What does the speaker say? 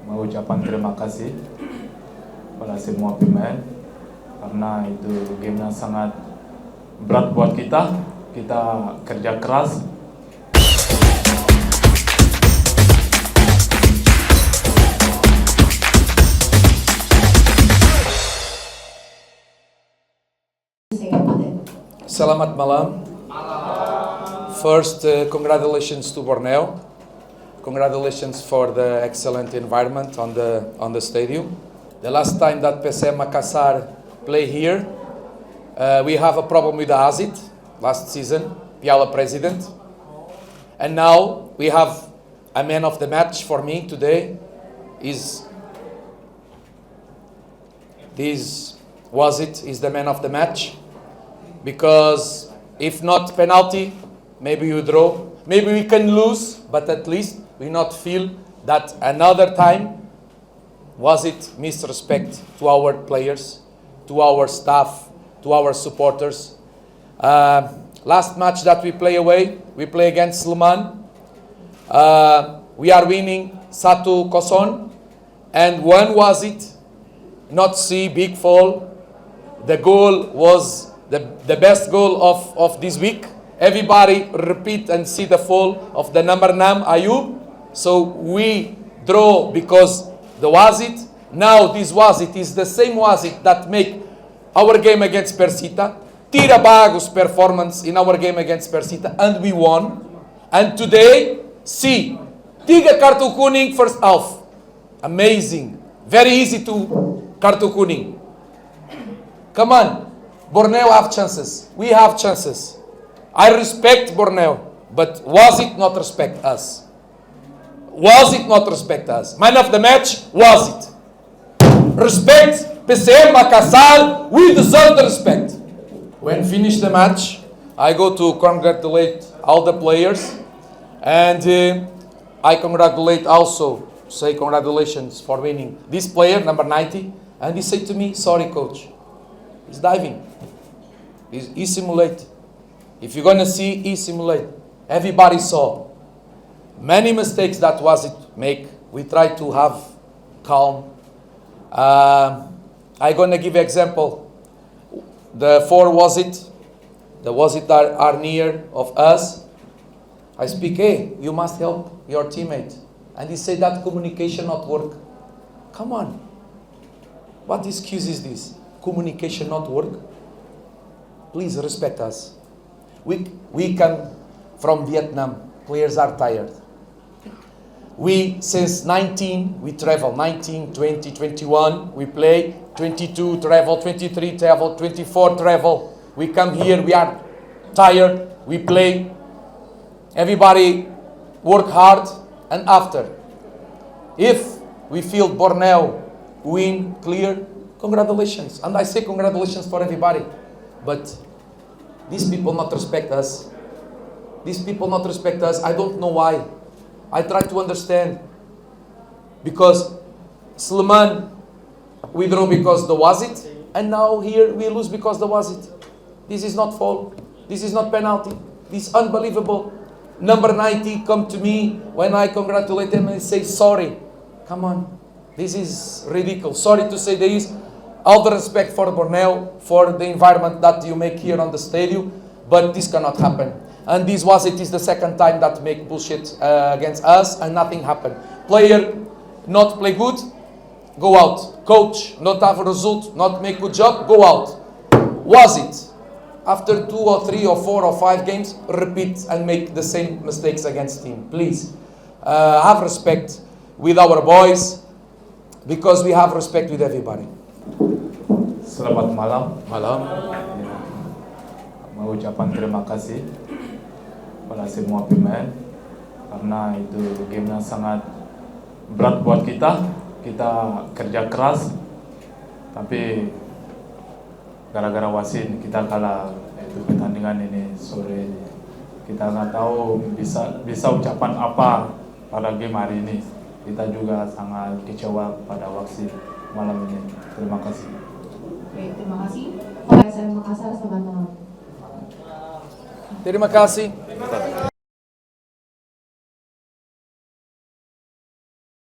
mengucapkan terima kasih pada semua pemain karena itu game yang sangat berat buat kita. Kita kerja keras. Selamat malam. First, congratulations to Borneo. Congratulations for the excellent environment on the stadium. The last time that PSM Makassar play here, we have a problem with the ASIT last season, Piala President. And now we have a man of the match for me today. Is the man of the match. Because if not penalty, maybe you draw, maybe we can lose, but at least we not feel that another time was it misrespect to our players, to our staff, to our supporters. Last match that we play away, we play against Sleman. We are winning 1-0, and one was it, not see big fall. The goal was the best goal of this week. Everybody repeat and see the fall of the number 9 Ayub. So we draw because the Wazit. Now this Wazit is the same Wazit that make our game against Persita. Tira Bagos performance in our game against Persita, and we won. And today, see, tiga kartu kuning first half. Amazing. Very easy to kartu kuning. Come on. Borneo have chances. We have chances. I respect Borneo, but was it not respect us? Was it not respect us? Man of the match, was it? Respect PSM Makassar, we deserve the respect. When finish the match, I go to congratulate all the players, and I congratulate also, say congratulations for winning this player, number 90, and he said to me, sorry coach, he's diving. He simulate. If you're gonna see, he simulate. Everybody saw many mistakes that was it make. We try to have calm. I gonna give example. The 4 was it are near of us. I speak, hey, you must help your teammate. And he said that communication not work. Come on. What excuse is this? Communication not work? Please respect us. We come from Vietnam. Players are tired. We, since 19, we travel. 19, 20, 21, we play. 22, travel. 23, travel. 24, travel. We come here, we are tired. We play. Everybody work hard. And after, if we feel Borneo win clear, congratulations. And I say congratulations for everybody. But these people not respect us. These people not respect us. I don't know why. I try to understand. Because Sleman, we draw because the was it. And now here we lose because the was it. This is not foul. This is not penalty. This is unbelievable. Number 90 come to me when I congratulate him and say sorry. Come on. This is ridiculous. Sorry to say this. All the respect for Borneo, for the environment that you make here on the stadium, but this cannot happen. And this is the second time that make bullshit against us, and nothing happened. Player not play good, go out. Coach not have a result, not make good job, go out. Was it? After 2 or 3 or 4 or 5 games, repeat and make the same mistakes against team. Please have respect with our boys, because we have respect with everybody. Selamat malam. Malam. Mengucapkan terima kasih pada semua pemain karena itu game yang sangat berat buat kita. Kita kerja keras, tapi gara-gara wasit kita kalah itu pertandingan ini sore ini. Kita nggak tahu bisa ucapan apa pada game hari ini. Kita juga sangat kecewa pada wasit malam ini. Terima kasih. Oke, terima kasih. PSM Makassar, selamat malam. Terima kasih.